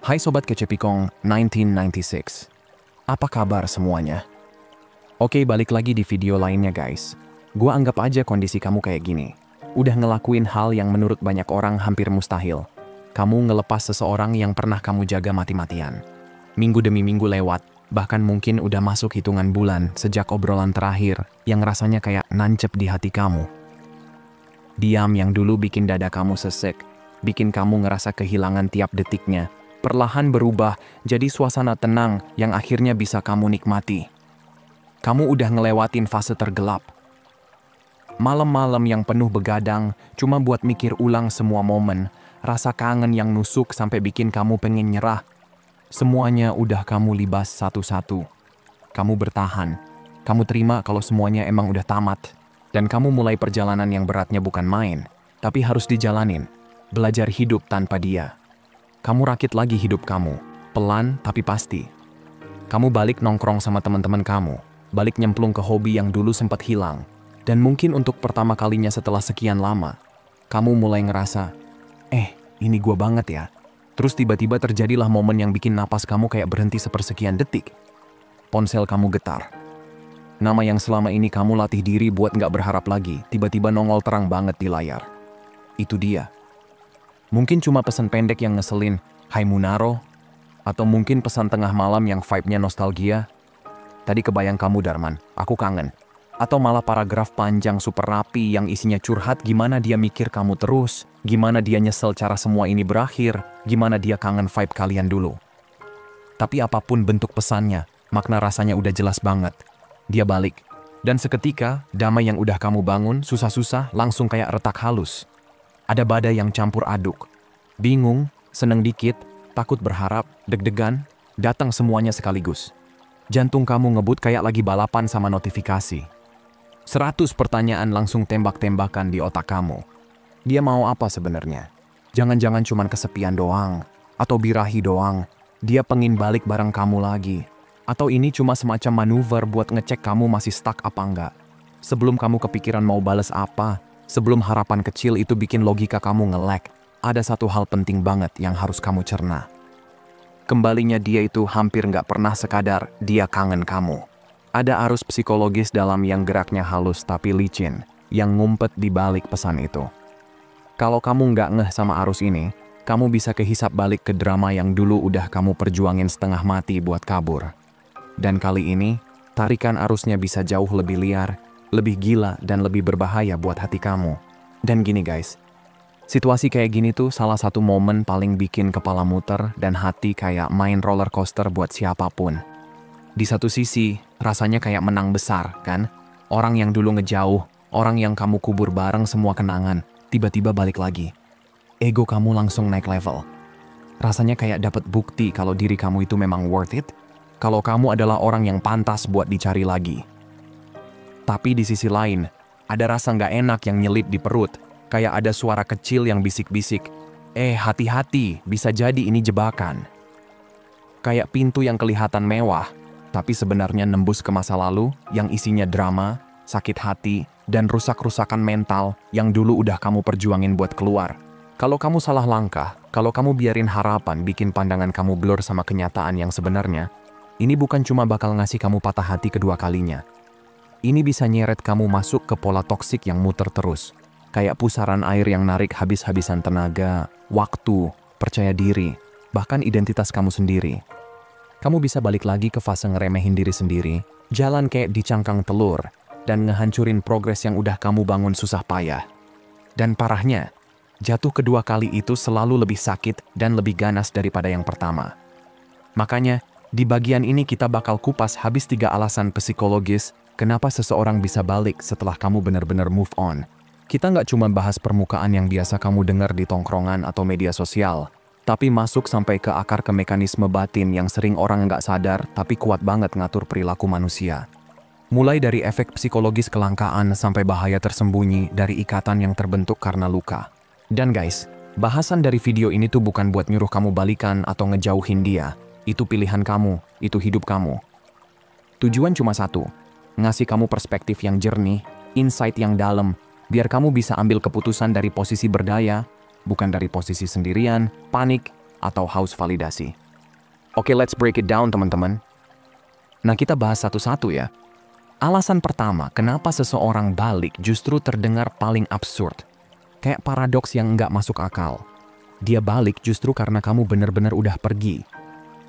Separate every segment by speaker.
Speaker 1: Hai Sobat Kecepikong 1996. Apa kabar semuanya? Oke, balik lagi di video lainnya guys. Gua anggap aja kondisi kamu kayak gini. Udah ngelakuin hal yang menurut banyak orang hampir mustahil. Kamu ngelepas seseorang yang pernah kamu jaga mati-matian. Minggu demi minggu lewat, bahkan mungkin udah masuk hitungan bulan sejak obrolan terakhir yang rasanya kayak nancep di hati kamu. Diam yang dulu bikin dada kamu sesek, bikin kamu ngerasa kehilangan tiap detiknya, perlahan berubah jadi suasana tenang yang akhirnya bisa kamu nikmati. Kamu udah ngelewatin fase tergelap. Malam-malam yang penuh begadang cuma buat mikir ulang semua momen, rasa kangen yang nusuk sampai bikin kamu pengen nyerah. Semuanya udah kamu libas satu-satu. Kamu bertahan. Kamu terima kalau semuanya emang udah tamat. Dan kamu mulai perjalanan yang beratnya bukan main, tapi harus dijalanin. Belajar hidup tanpa dia. Kamu rakit lagi hidup kamu, pelan tapi pasti. Kamu balik nongkrong sama teman-teman kamu, balik nyemplung ke hobi yang dulu sempat hilang. Dan mungkin untuk pertama kalinya setelah sekian lama, kamu mulai ngerasa, ini gua banget ya. Terus tiba-tiba terjadilah momen yang bikin napas kamu kayak berhenti sepersekian detik. Ponsel kamu getar. Nama yang selama ini kamu latih diri buat nggak berharap lagi, tiba-tiba nongol terang banget di layar. Itu dia. Mungkin cuma pesan pendek yang ngeselin, "Hai Munaro," atau mungkin pesan tengah malam yang vibe-nya nostalgia. "Tadi kebayang kamu Darman, aku kangen." Atau malah paragraf panjang super rapi yang isinya curhat gimana dia mikir kamu terus, gimana dia nyesel cara semua ini berakhir, gimana dia kangen vibe kalian dulu. Tapi apapun bentuk pesannya, makna rasanya udah jelas banget. Dia balik. Dan seketika, damai yang udah kamu bangun, susah-susah langsung kayak retak halus. Ada badai yang campur aduk. Bingung, seneng dikit, takut berharap, deg-degan, datang semuanya sekaligus. Jantung kamu ngebut kayak lagi balapan sama notifikasi. 100 pertanyaan langsung tembak-tembakan di otak kamu. Dia mau apa sebenarnya? Jangan-jangan cuman kesepian doang, atau birahi doang. Dia pengen balik bareng kamu lagi. Atau ini cuma semacam manuver buat ngecek kamu masih stuck apa enggak. Sebelum kamu kepikiran mau bales apa, sebelum harapan kecil itu bikin logika kamu nge-lag, ada satu hal penting banget yang harus kamu cerna. Kembalinya dia itu hampir nggak pernah sekadar dia kangen kamu. Ada arus psikologis dalam yang geraknya halus tapi licin, yang ngumpet di balik pesan itu. Kalau kamu nggak ngeh sama arus ini, kamu bisa kehisap balik ke drama yang dulu udah kamu perjuangin setengah mati buat kabur. Dan kali ini, tarikan arusnya bisa jauh lebih liar, lebih gila dan lebih berbahaya buat hati kamu. Dan gini guys, situasi kayak gini tuh salah satu momen paling bikin kepala muter dan hati kayak main roller coaster buat siapapun. Di satu sisi, rasanya kayak menang besar kan? Orang yang dulu ngejauh, orang yang kamu kubur bareng semua kenangan, tiba-tiba balik lagi. Ego kamu langsung naik level. Rasanya kayak dapat bukti kalau diri kamu itu memang worth it, kalau kamu adalah orang yang pantas buat dicari lagi. Tapi di sisi lain, ada rasa nggak enak yang nyelip di perut. Kayak ada suara kecil yang bisik-bisik. Hati-hati, bisa jadi ini jebakan. Kayak pintu yang kelihatan mewah, tapi sebenarnya nembus ke masa lalu yang isinya drama, sakit hati, dan rusak-rusakan mental yang dulu udah kamu perjuangin buat keluar. Kalau kamu salah langkah, kalau kamu biarin harapan bikin pandangan kamu blur sama kenyataan yang sebenarnya, ini bukan cuma bakal ngasih kamu patah hati kedua kalinya. Ini bisa nyeret kamu masuk ke pola toksik yang muter terus. Kayak pusaran air yang narik habis-habisan tenaga, waktu, percaya diri, bahkan identitas kamu sendiri. Kamu bisa balik lagi ke fase ngeremehin diri sendiri, jalan kayak dicangkang telur, dan ngehancurin progres yang udah kamu bangun susah payah. Dan parahnya, jatuh kedua kali itu selalu lebih sakit dan lebih ganas daripada yang pertama. Makanya, di bagian ini kita bakal kupas habis 3 alasan psikologis kenapa seseorang bisa balik setelah kamu benar-benar move on. Kita nggak cuma bahas permukaan yang biasa kamu dengar di tongkrongan atau media sosial, tapi masuk sampai ke akar ke mekanisme batin yang sering orang nggak sadar tapi kuat banget ngatur perilaku manusia. Mulai dari efek psikologis kelangkaan sampai bahaya tersembunyi dari ikatan yang terbentuk karena luka. Dan guys, bahasan dari video ini tuh bukan buat nyuruh kamu balikan atau ngejauhin dia. Itu pilihan kamu, itu hidup kamu. Tujuan cuma satu, ngasih kamu perspektif yang jernih, insight yang dalam, biar kamu bisa ambil keputusan dari posisi berdaya, bukan dari posisi sendirian, panik, atau haus validasi? Oke, let's break it down teman-teman. Nah, kita bahas satu-satu ya. Alasan pertama, kenapa seseorang balik justru terdengar paling absurd. Kayak paradoks yang nggak masuk akal. Dia balik justru karena kamu benar-benar udah pergi.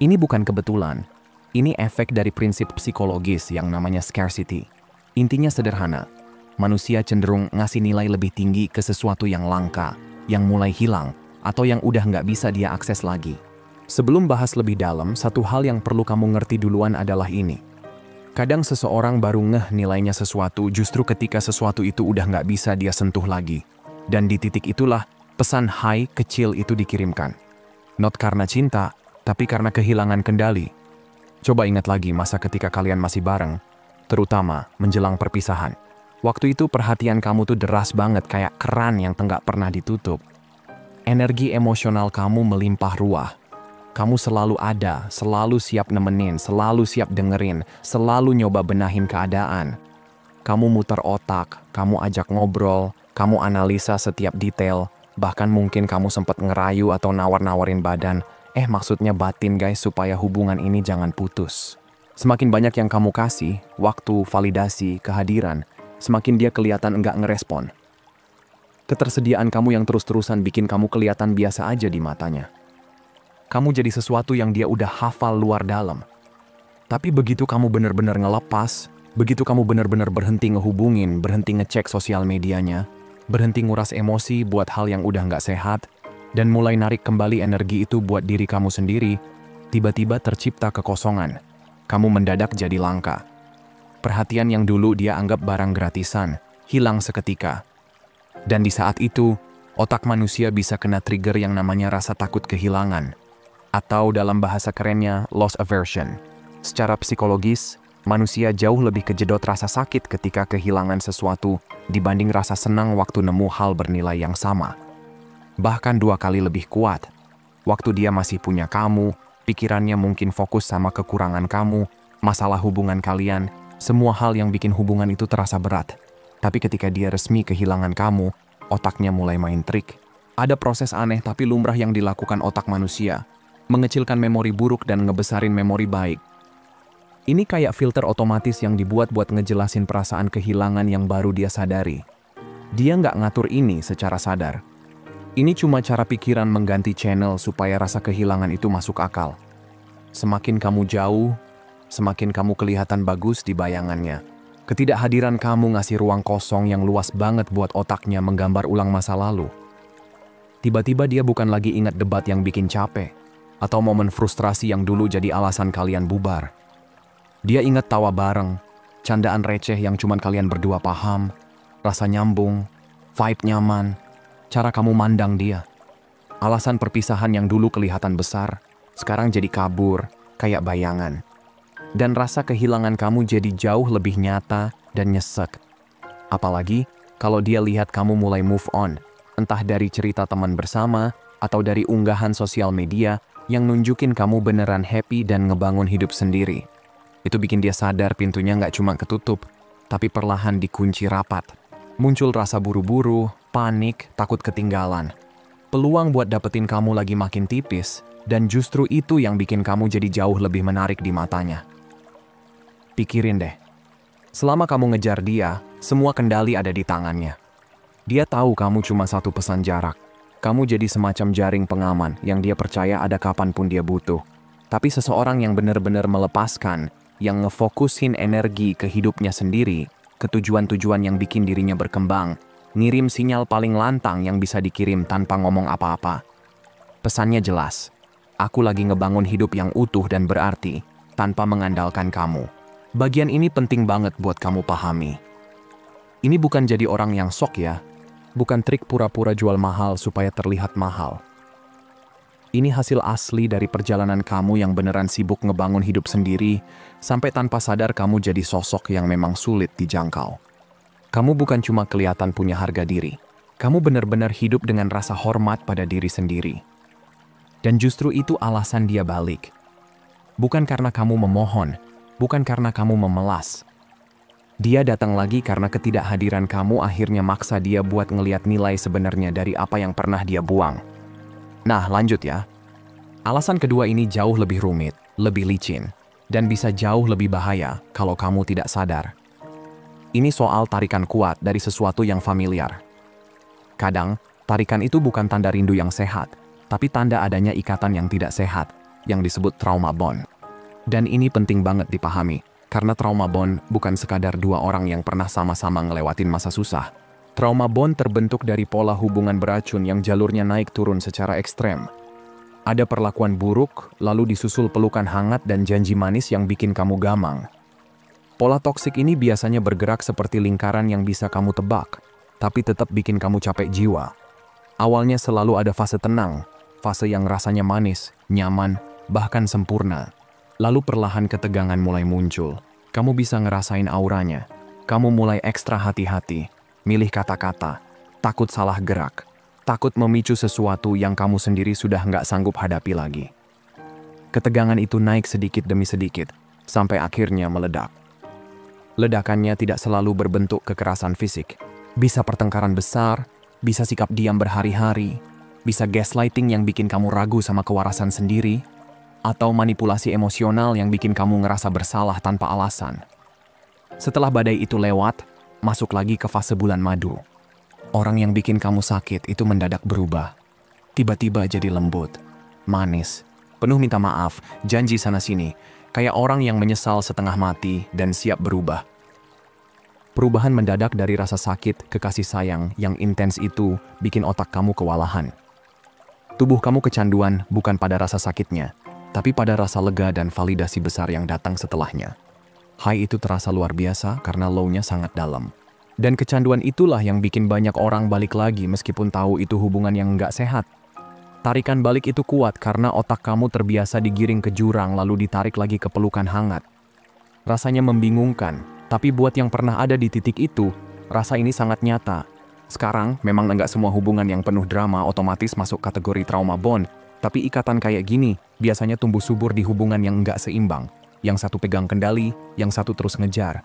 Speaker 1: Ini bukan kebetulan. Ini efek dari prinsip psikologis yang namanya scarcity. Intinya sederhana. Manusia cenderung ngasih nilai lebih tinggi ke sesuatu yang langka, yang mulai hilang, atau yang udah nggak bisa dia akses lagi. Sebelum bahas lebih dalam, satu hal yang perlu kamu ngerti duluan adalah ini. Kadang seseorang baru ngeh nilainya sesuatu justru ketika sesuatu itu udah nggak bisa dia sentuh lagi. Dan di titik itulah pesan hai kecil itu dikirimkan. Not karena cinta, tapi karena kehilangan kendali. Coba ingat lagi masa ketika kalian masih bareng, terutama menjelang perpisahan. Waktu itu perhatian kamu tuh deras banget kayak keran yang tenggak pernah ditutup. Energi emosional kamu melimpah ruah. Kamu selalu ada, selalu siap nemenin, selalu siap dengerin, selalu nyoba benahin keadaan. Kamu muter otak, kamu ajak ngobrol, kamu analisa setiap detail, bahkan mungkin kamu sempat ngerayu atau nawar-nawarin badan. Maksudnya batin guys, supaya hubungan ini jangan putus. Semakin banyak yang kamu kasih, waktu, validasi, kehadiran, semakin dia kelihatan enggak ngerespon. Ketersediaan kamu yang terus-terusan bikin kamu kelihatan biasa aja di matanya. Kamu jadi sesuatu yang dia udah hafal luar dalam. Tapi begitu kamu benar-benar ngelepas, begitu kamu benar-benar berhenti ngehubungin, berhenti ngecek sosial medianya, berhenti nguras emosi buat hal yang udah nggak sehat, dan mulai narik kembali energi itu buat diri kamu sendiri, tiba-tiba tercipta kekosongan. Kamu mendadak jadi langka. Perhatian yang dulu dia anggap barang gratisan, hilang seketika. Dan di saat itu, otak manusia bisa kena trigger yang namanya rasa takut kehilangan. Atau dalam bahasa kerennya, loss aversion. Secara psikologis, manusia jauh lebih kejedot rasa sakit ketika kehilangan sesuatu dibanding rasa senang waktu nemu hal bernilai yang sama. Bahkan 2 kali lebih kuat. Waktu dia masih punya kamu, pikirannya mungkin fokus sama kekurangan kamu, masalah hubungan kalian, semua hal yang bikin hubungan itu terasa berat. Tapi ketika dia resmi kehilangan kamu, otaknya mulai main trik. Ada proses aneh tapi lumrah yang dilakukan otak manusia. Mengecilkan memori buruk dan ngebesarin memori baik. Ini kayak filter otomatis yang dibuat buat ngejelasin perasaan kehilangan yang baru dia sadari. Dia nggak ngatur ini secara sadar. Ini cuma cara pikiran mengganti channel supaya rasa kehilangan itu masuk akal. Semakin kamu jauh, semakin kamu kelihatan bagus di bayangannya. Ketidakhadiran kamu ngasih ruang kosong yang luas banget buat otaknya menggambar ulang masa lalu. Tiba-tiba dia bukan lagi ingat debat yang bikin capek, atau momen frustrasi yang dulu jadi alasan kalian bubar. Dia ingat tawa bareng, candaan receh yang cuman kalian berdua paham, rasa nyambung, vibe nyaman, cara kamu mandang dia. Alasan perpisahan yang dulu kelihatan besar, sekarang jadi kabur, kayak bayangan. Dan rasa kehilangan kamu jadi jauh lebih nyata dan nyesek. Apalagi kalau dia lihat kamu mulai move on, entah dari cerita teman bersama atau dari unggahan sosial media yang nunjukin kamu beneran happy dan ngebangun hidup sendiri. Itu bikin dia sadar pintunya nggak cuma ketutup, tapi perlahan dikunci rapat. Muncul rasa buru-buru, panik, takut ketinggalan. Peluang buat dapetin kamu lagi makin tipis, dan justru itu yang bikin kamu jadi jauh lebih menarik di matanya. Pikirin deh, selama kamu ngejar dia, semua kendali ada di tangannya. Dia tahu kamu cuma satu pesan jarak. Kamu jadi semacam jaring pengaman yang dia percaya ada kapanpun dia butuh. Tapi seseorang yang benar-benar melepaskan, yang ngefokusin energi ke hidupnya sendiri, ke tujuan-tujuan yang bikin dirinya berkembang, ngirim sinyal paling lantang yang bisa dikirim tanpa ngomong apa-apa. Pesannya jelas, aku lagi ngebangun hidup yang utuh dan berarti, tanpa mengandalkan kamu. Bagian ini penting banget buat kamu pahami. Ini bukan jadi orang yang sok ya, bukan trik pura-pura jual mahal supaya terlihat mahal. Ini hasil asli dari perjalanan kamu yang beneran sibuk ngebangun hidup sendiri, sampai tanpa sadar kamu jadi sosok yang memang sulit dijangkau. Kamu bukan cuma kelihatan punya harga diri, kamu benar-benar hidup dengan rasa hormat pada diri sendiri. Dan justru itu alasan dia balik. Bukan karena kamu memohon, bukan karena kamu memelas. Dia datang lagi karena ketidakhadiran kamu akhirnya maksa dia buat ngeliat nilai sebenarnya dari apa yang pernah dia buang. Nah, lanjut ya. Alasan kedua ini jauh lebih rumit, lebih licin, dan bisa jauh lebih bahaya kalau kamu tidak sadar. Ini soal tarikan kuat dari sesuatu yang familiar. Kadang, tarikan itu bukan tanda rindu yang sehat, tapi tanda adanya ikatan yang tidak sehat, yang disebut trauma bond. Dan ini penting banget dipahami, karena trauma bond bukan sekadar dua orang yang pernah sama-sama ngelewatin masa susah. Trauma bond terbentuk dari pola hubungan beracun yang jalurnya naik turun secara ekstrem. Ada perlakuan buruk, lalu disusul pelukan hangat dan janji manis yang bikin kamu gamang. Pola toksik ini biasanya bergerak seperti lingkaran yang bisa kamu tebak, tapi tetap bikin kamu capek jiwa. Awalnya selalu ada fase tenang, fase yang rasanya manis, nyaman, bahkan sempurna. Lalu perlahan ketegangan mulai muncul. Kamu bisa ngerasain auranya. Kamu mulai ekstra hati-hati, milih kata-kata, takut salah gerak, takut memicu sesuatu yang kamu sendiri sudah nggak sanggup hadapi lagi. Ketegangan itu naik sedikit demi sedikit, sampai akhirnya meledak. Ledakannya tidak selalu berbentuk kekerasan fisik. Bisa pertengkaran besar, bisa sikap diam berhari-hari, bisa gaslighting yang bikin kamu ragu sama kewarasan sendiri, atau manipulasi emosional yang bikin kamu ngerasa bersalah tanpa alasan. Setelah badai itu lewat, masuk lagi ke fase bulan madu. Orang yang bikin kamu sakit itu mendadak berubah. Tiba-tiba jadi lembut, manis, penuh minta maaf, janji sana-sini, kayak orang yang menyesal setengah mati dan siap berubah. Perubahan mendadak dari rasa sakit ke kasih sayang yang intens itu bikin otak kamu kewalahan. Tubuh kamu kecanduan bukan pada rasa sakitnya, tapi pada rasa lega dan validasi besar yang datang setelahnya. High itu terasa luar biasa karena low-nya sangat dalam. Dan kecanduan itulah yang bikin banyak orang balik lagi meskipun tahu itu hubungan yang nggak sehat. Tarikan balik itu kuat karena otak kamu terbiasa digiring ke jurang lalu ditarik lagi ke pelukan hangat. Rasanya membingungkan, tapi buat yang pernah ada di titik itu, rasa ini sangat nyata. Sekarang memang nggak semua hubungan yang penuh drama otomatis masuk kategori trauma bond, tapi ikatan kayak gini biasanya tumbuh subur di hubungan yang nggak seimbang. Yang satu pegang kendali, yang satu terus ngejar.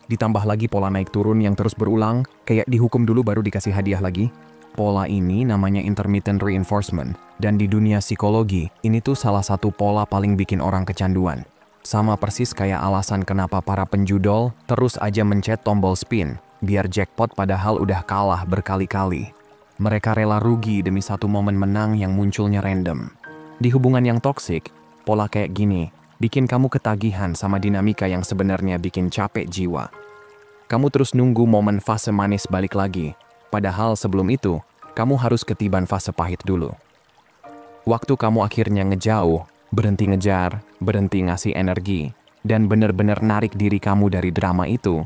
Speaker 1: Ditambah lagi pola naik turun yang terus berulang, kayak dihukum dulu baru dikasih hadiah lagi. Pola ini namanya intermittent reinforcement, dan di dunia psikologi, ini tuh salah satu pola paling bikin orang kecanduan. Sama persis kayak alasan kenapa para penjudol terus aja mencet tombol spin, biar jackpot padahal udah kalah berkali-kali. Mereka rela rugi demi satu momen menang yang munculnya random. Di hubungan yang toksik, pola kayak gini bikin kamu ketagihan sama dinamika yang sebenarnya bikin capek jiwa. Kamu terus nunggu momen fase manis balik lagi, padahal sebelum itu, kamu harus ketiban fase pahit dulu. Waktu kamu akhirnya ngejauh, berhenti ngejar, berhenti ngasih energi, dan bener-bener narik diri kamu dari drama itu,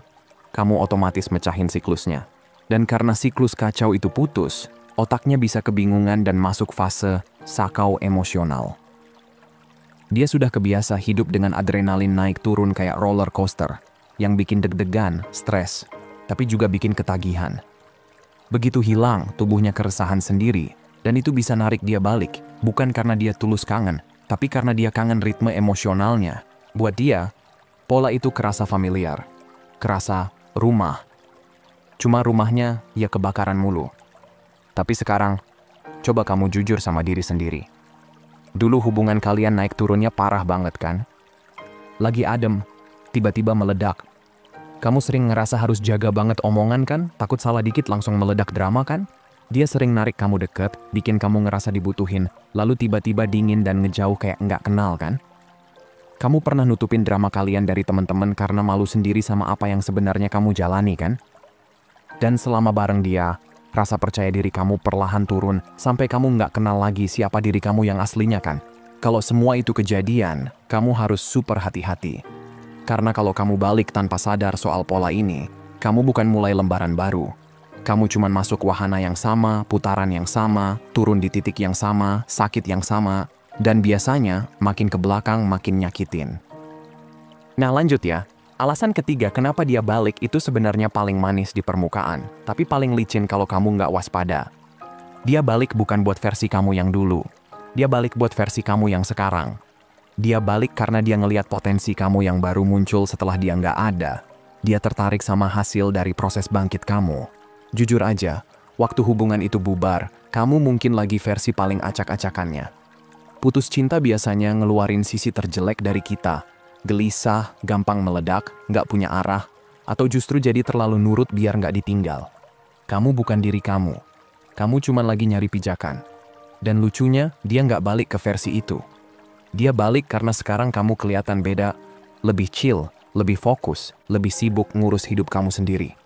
Speaker 1: kamu otomatis mecahin siklusnya. Dan karena siklus kacau itu putus, otaknya bisa kebingungan dan masuk fase sakau emosional. Dia sudah kebiasa hidup dengan adrenalin naik turun kayak roller coaster, yang bikin deg-degan, stres, tapi juga bikin ketagihan. Begitu hilang, tubuhnya keresahan sendiri, dan itu bisa narik dia balik, bukan karena dia tulus kangen, tapi karena dia kangen ritme emosionalnya. Buat dia, pola itu kerasa familiar, kerasa rumah. Cuma rumahnya ya kebakaran mulu. Tapi sekarang, coba kamu jujur sama diri sendiri. Dulu hubungan kalian naik turunnya parah banget kan? Lagi adem, tiba-tiba meledak. Kamu sering ngerasa harus jaga banget omongan kan? Takut salah dikit langsung meledak drama kan? Dia sering narik kamu deket, bikin kamu ngerasa dibutuhin, lalu tiba-tiba dingin dan ngejauh kayak nggak kenal kan? Kamu pernah nutupin drama kalian dari teman-teman karena malu sendiri sama apa yang sebenarnya kamu jalani kan? Dan selama bareng dia, rasa percaya diri kamu perlahan turun sampai kamu nggak kenal lagi siapa diri kamu yang aslinya kan? Kalau semua itu kejadian, kamu harus super hati-hati. Karena kalau kamu balik tanpa sadar soal pola ini, kamu bukan mulai lembaran baru. Kamu cuma masuk wahana yang sama, putaran yang sama, turun di titik yang sama, sakit yang sama, dan biasanya makin ke belakang makin nyakitin. Nah lanjut ya. Alasan ketiga kenapa dia balik itu sebenarnya paling manis di permukaan, tapi paling licin kalau kamu nggak waspada. Dia balik bukan buat versi kamu yang dulu. Dia balik buat versi kamu yang sekarang. Dia balik karena dia ngelihat potensi kamu yang baru muncul setelah dia nggak ada. Dia tertarik sama hasil dari proses bangkit kamu. Jujur aja, waktu hubungan itu bubar, kamu mungkin lagi versi paling acak-acakannya. Putus cinta biasanya ngeluarin sisi terjelek dari kita. Gelisah, gampang meledak, nggak punya arah, atau justru jadi terlalu nurut biar nggak ditinggal. Kamu bukan diri kamu. Kamu cuma lagi nyari pijakan. Dan lucunya, dia nggak balik ke versi itu. Dia balik karena sekarang kamu kelihatan beda, lebih chill, lebih fokus, lebih sibuk ngurus hidup kamu sendiri.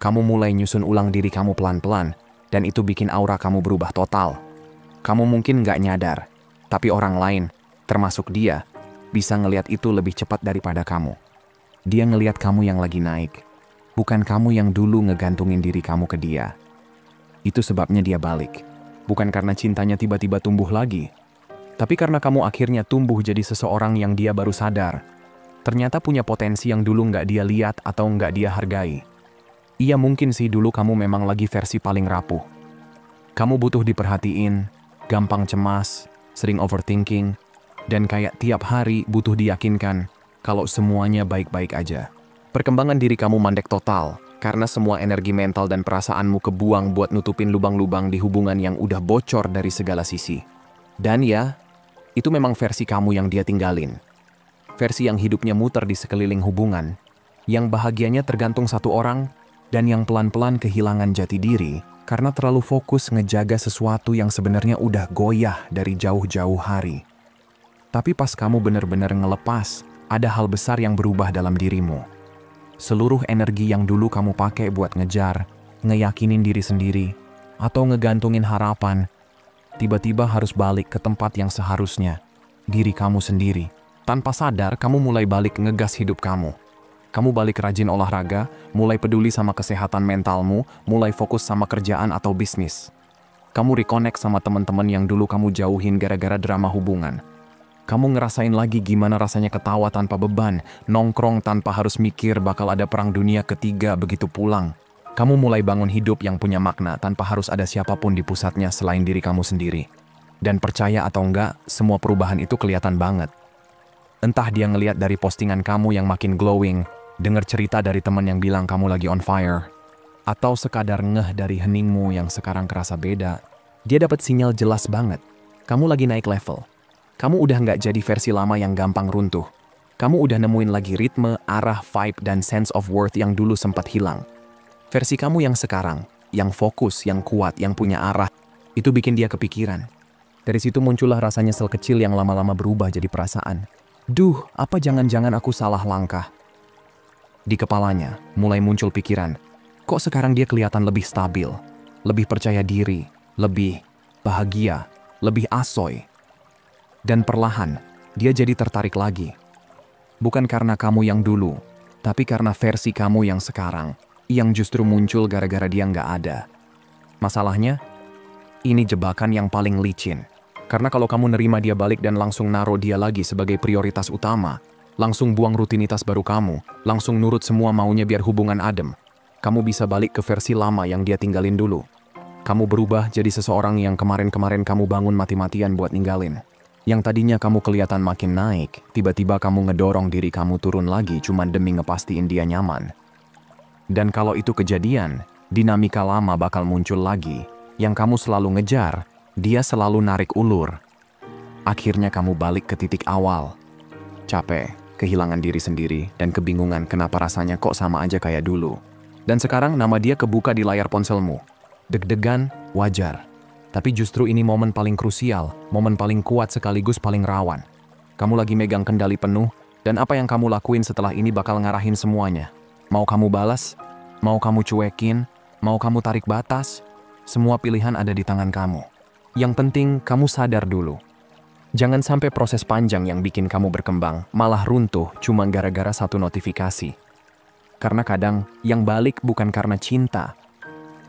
Speaker 1: Kamu mulai nyusun ulang diri kamu pelan-pelan, dan itu bikin aura kamu berubah total. Kamu mungkin nggak nyadar, tapi orang lain, termasuk dia, bisa ngelihat itu lebih cepat daripada kamu. Dia ngelihat kamu yang lagi naik, bukan kamu yang dulu ngegantungin diri kamu ke dia. Itu sebabnya dia balik, bukan karena cintanya tiba-tiba tumbuh lagi, tapi karena kamu akhirnya tumbuh jadi seseorang yang dia baru sadar. Ternyata punya potensi yang dulu nggak dia lihat atau nggak dia hargai. Iya mungkin sih dulu kamu memang lagi versi paling rapuh. Kamu butuh diperhatiin, gampang cemas, sering overthinking, dan kayak tiap hari butuh diyakinkan kalau semuanya baik-baik aja. Perkembangan diri kamu mandek total, karena semua energi mental dan perasaanmu kebuang buat nutupin lubang-lubang di hubungan yang udah bocor dari segala sisi. Dan ya, itu memang versi kamu yang dia tinggalin. Versi yang hidupnya muter di sekeliling hubungan, yang bahagianya tergantung satu orang, dan yang pelan-pelan kehilangan jati diri karena terlalu fokus ngejaga sesuatu yang sebenarnya udah goyah dari jauh-jauh hari. Tapi pas kamu benar-benar ngelepas, ada hal besar yang berubah dalam dirimu. Seluruh energi yang dulu kamu pakai buat ngejar, ngeyakinin diri sendiri, atau ngegantungin harapan, tiba-tiba harus balik ke tempat yang seharusnya, diri kamu sendiri. Tanpa sadar, kamu mulai balik ngegas hidup kamu. Kamu balik rajin olahraga, mulai peduli sama kesehatan mentalmu, mulai fokus sama kerjaan atau bisnis. Kamu reconnect sama teman-teman yang dulu kamu jauhin gara-gara drama hubungan. Kamu ngerasain lagi gimana rasanya ketawa tanpa beban, nongkrong tanpa harus mikir bakal ada perang dunia ketiga begitu pulang. Kamu mulai bangun hidup yang punya makna tanpa harus ada siapapun di pusatnya selain diri kamu sendiri. Dan percaya atau enggak, semua perubahan itu kelihatan banget. Entah dia ngeliat dari postingan kamu yang makin glowing, dengar cerita dari teman yang bilang kamu lagi on fire, atau sekadar ngeh dari heningmu yang sekarang kerasa beda, dia dapat sinyal jelas banget. Kamu lagi naik level. Kamu udah nggak jadi versi lama yang gampang runtuh. Kamu udah nemuin lagi ritme, arah, vibe, dan sense of worth yang dulu sempat hilang. Versi kamu yang sekarang, yang fokus, yang kuat, yang punya arah, itu bikin dia kepikiran. Dari situ muncullah rasa nyesel kecil yang lama-lama berubah jadi perasaan. Duh, apa jangan-jangan aku salah langkah? Di kepalanya mulai muncul pikiran, kok sekarang dia kelihatan lebih stabil, lebih percaya diri, lebih bahagia, lebih asoy. Dan perlahan, dia jadi tertarik lagi. Bukan karena kamu yang dulu, tapi karena versi kamu yang sekarang, yang justru muncul gara-gara dia nggak ada. Masalahnya, ini jebakan yang paling licin. Karena kalau kamu nerima dia balik dan langsung naruh dia lagi sebagai prioritas utama, langsung buang rutinitas baru kamu, langsung nurut semua maunya biar hubungan adem, kamu bisa balik ke versi lama yang dia tinggalin dulu. Kamu berubah jadi seseorang yang kemarin-kemarin kamu bangun mati-matian buat ninggalin. Yang tadinya kamu kelihatan makin naik, tiba-tiba kamu ngedorong diri kamu turun lagi cuman demi ngepastiin dia nyaman. Dan kalau itu kejadian, dinamika lama bakal muncul lagi. Yang kamu selalu ngejar, dia selalu narik ulur. Akhirnya kamu balik ke titik awal. Capek, kehilangan diri sendiri, dan kebingungan kenapa rasanya kok sama aja kayak dulu. Dan sekarang nama dia kebuka di layar ponselmu. Deg-degan, wajar. Tapi justru ini momen paling krusial, momen paling kuat sekaligus paling rawan. Kamu lagi megang kendali penuh, dan apa yang kamu lakuin setelah ini bakal ngarahin semuanya. Mau kamu balas, mau kamu cuekin, mau kamu tarik batas, semua pilihan ada di tangan kamu. Yang penting kamu sadar dulu. Jangan sampai proses panjang yang bikin kamu berkembang malah runtuh cuma gara-gara satu notifikasi. Karena kadang yang balik bukan karena cinta,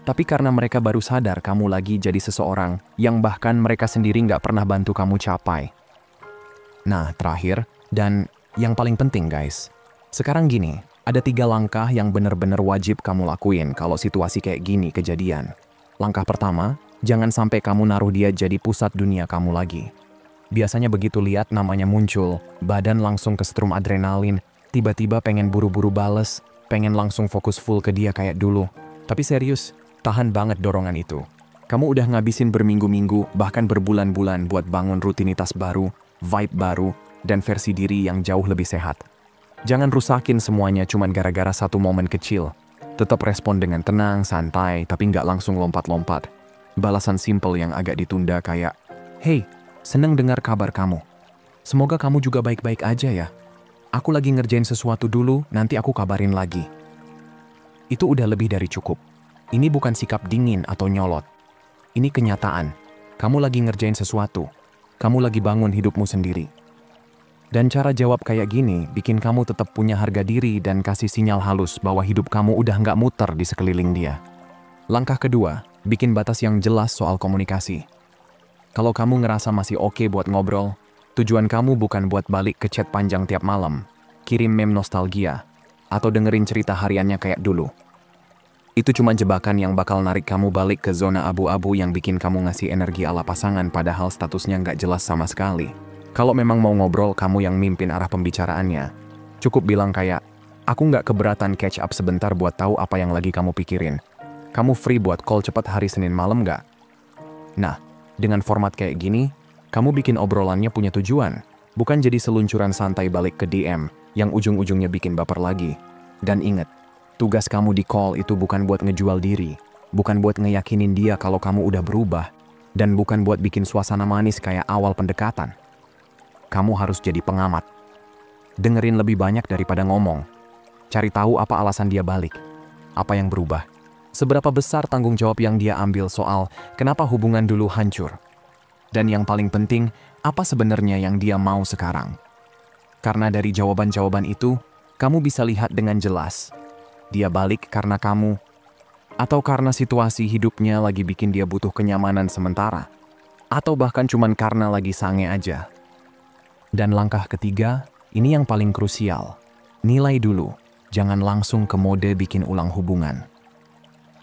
Speaker 1: tapi karena mereka baru sadar kamu lagi jadi seseorang yang bahkan mereka sendiri nggak pernah bantu kamu capai. Nah, terakhir, dan yang paling penting guys, sekarang gini, ada 3 langkah yang benar-benar wajib kamu lakuin kalau situasi kayak gini kejadian. Langkah pertama, jangan sampai kamu naruh dia jadi pusat dunia kamu lagi. Biasanya begitu lihat namanya muncul, badan langsung kestrum adrenalin, tiba-tiba pengen buru-buru bales, pengen langsung fokus full ke dia kayak dulu. Tapi serius, tahan banget dorongan itu. Kamu udah ngabisin berminggu-minggu, bahkan berbulan-bulan buat bangun rutinitas baru, vibe baru, dan versi diri yang jauh lebih sehat. Jangan rusakin semuanya cuman gara-gara satu momen kecil. Tetap respon dengan tenang, santai, tapi nggak langsung lompat-lompat. Balasan simple yang agak ditunda kayak, "Hey, seneng dengar kabar kamu. Semoga kamu juga baik-baik aja ya. Aku lagi ngerjain sesuatu dulu, nanti aku kabarin lagi." Itu udah lebih dari cukup. Ini bukan sikap dingin atau nyolot. Ini kenyataan. Kamu lagi ngerjain sesuatu. Kamu lagi bangun hidupmu sendiri. Dan cara jawab kayak gini bikin kamu tetap punya harga diri dan kasih sinyal halus bahwa hidup kamu udah nggak muter di sekeliling dia. Langkah kedua, bikin batas yang jelas soal komunikasi. Kalau kamu ngerasa masih oke buat ngobrol, tujuan kamu bukan buat balik ke chat panjang tiap malam, kirim meme nostalgia, atau dengerin cerita hariannya kayak dulu. Itu cuma jebakan yang bakal narik kamu balik ke zona abu-abu yang bikin kamu ngasih energi ala pasangan padahal statusnya nggak jelas sama sekali. Kalau memang mau ngobrol kamu yang mimpin arah pembicaraannya, cukup bilang kayak, "Aku nggak keberatan catch up sebentar buat tahu apa yang lagi kamu pikirin. Kamu free buat call cepat hari Senin malam nggak?" Nah, dengan format kayak gini, kamu bikin obrolannya punya tujuan, bukan jadi seluncuran santai balik ke DM yang ujung-ujungnya bikin baper lagi. Dan ingat, tugas kamu di call itu bukan buat ngejual diri, bukan buat ngeyakinin dia kalau kamu udah berubah, dan bukan buat bikin suasana manis kayak awal pendekatan. Kamu harus jadi pengamat. Dengerin lebih banyak daripada ngomong. Cari tahu apa alasan dia balik, apa yang berubah, seberapa besar tanggung jawab yang dia ambil soal kenapa hubungan dulu hancur. Dan yang paling penting, apa sebenarnya yang dia mau sekarang. Karena dari jawaban-jawaban itu, kamu bisa lihat dengan jelas, dia balik karena kamu, atau karena situasi hidupnya lagi bikin dia butuh kenyamanan sementara, atau bahkan cuman karena lagi sange aja. Dan langkah ketiga, ini yang paling krusial. Nilai dulu, jangan langsung ke mode bikin ulang hubungan.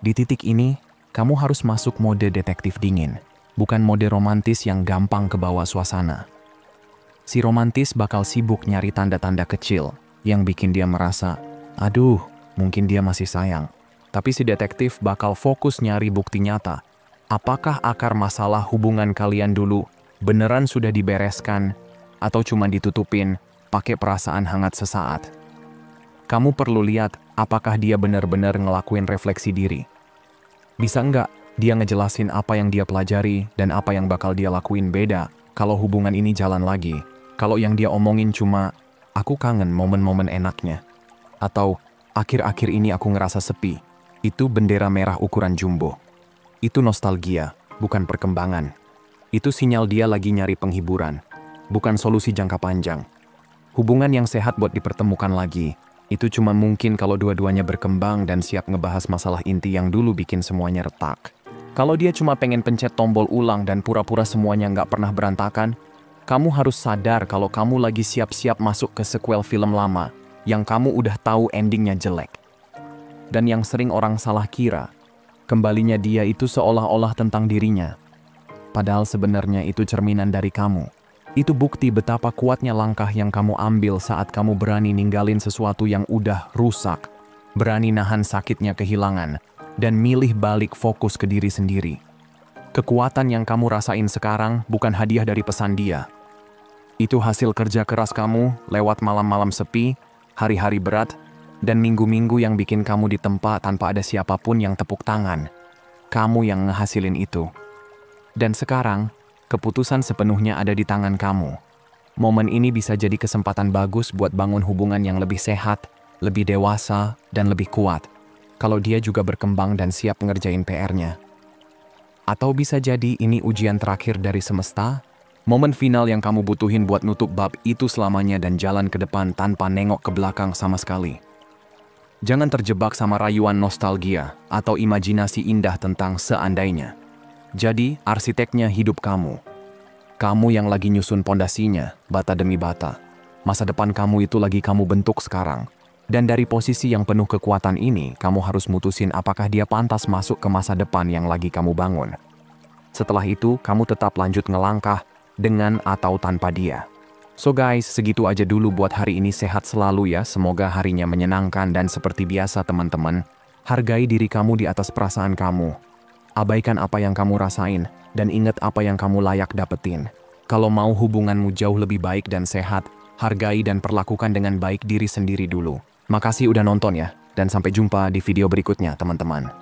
Speaker 1: Di titik ini, kamu harus masuk mode detektif dingin, bukan mode romantis yang gampang kebawa suasana. Si romantis bakal sibuk nyari tanda-tanda kecil yang bikin dia merasa, aduh, mungkin dia masih sayang. Tapi si detektif bakal fokus nyari bukti nyata. Apakah akar masalah hubungan kalian dulu beneran sudah dibereskan atau cuma ditutupin pakai perasaan hangat sesaat? Kamu perlu lihat apakah dia benar-benar ngelakuin refleksi diri. Bisa nggak dia ngejelasin apa yang dia pelajari dan apa yang bakal dia lakuin beda kalau hubungan ini jalan lagi. Kalau yang dia omongin cuma, aku kangen momen-momen enaknya. Atau, akhir-akhir ini aku ngerasa sepi. Itu bendera merah ukuran jumbo. Itu nostalgia, bukan perkembangan. Itu sinyal dia lagi nyari penghiburan, bukan solusi jangka panjang. Hubungan yang sehat buat dipertemukan lagi, itu cuma mungkin kalau dua-duanya berkembang dan siap ngebahas masalah inti yang dulu bikin semuanya retak. Kalau dia cuma pengen pencet tombol ulang dan pura-pura semuanya nggak pernah berantakan, kamu harus sadar kalau kamu lagi siap-siap masuk ke sequel film lama yang kamu udah tahu endingnya jelek. Dan yang sering orang salah kira, kembalinya dia itu seolah-olah tentang dirinya. Padahal sebenarnya itu cerminan dari kamu. Itu bukti betapa kuatnya langkah yang kamu ambil saat kamu berani ninggalin sesuatu yang udah rusak, berani nahan sakitnya kehilangan, dan milih balik fokus ke diri sendiri. Kekuatan yang kamu rasain sekarang bukan hadiah dari pesan dia. Itu hasil kerja keras kamu lewat malam-malam sepi, hari-hari berat, dan minggu-minggu yang bikin kamu ditempa tanpa ada siapapun yang tepuk tangan. Kamu yang ngehasilin itu. Dan sekarang, keputusan sepenuhnya ada di tangan kamu. Momen ini bisa jadi kesempatan bagus buat bangun hubungan yang lebih sehat, lebih dewasa, dan lebih kuat. Kalau dia juga berkembang dan siap ngerjain PR-nya. Atau bisa jadi ini ujian terakhir dari semesta, momen final yang kamu butuhin buat nutup bab itu selamanya dan jalan ke depan tanpa nengok ke belakang sama sekali. Jangan terjebak sama rayuan nostalgia atau imajinasi indah tentang seandainya. Jadi, arsiteknya hidup kamu. Kamu yang lagi nyusun pondasinya, bata demi bata. Masa depan kamu itu lagi kamu bentuk sekarang. Dan dari posisi yang penuh kekuatan ini, kamu harus mutusin apakah dia pantas masuk ke masa depan yang lagi kamu bangun. Setelah itu, kamu tetap lanjut ngelangkah dengan atau tanpa dia. So guys, segitu aja dulu buat hari ini. Sehat selalu ya, semoga harinya menyenangkan dan seperti biasa teman-teman, hargai diri kamu di atas perasaan kamu. Abaikan apa yang kamu rasain, dan ingat apa yang kamu layak dapetin. Kalau mau hubunganmu jauh lebih baik dan sehat, hargai dan perlakukan dengan baik diri sendiri dulu. Makasih udah nonton ya, dan sampai jumpa di video berikutnya teman-teman.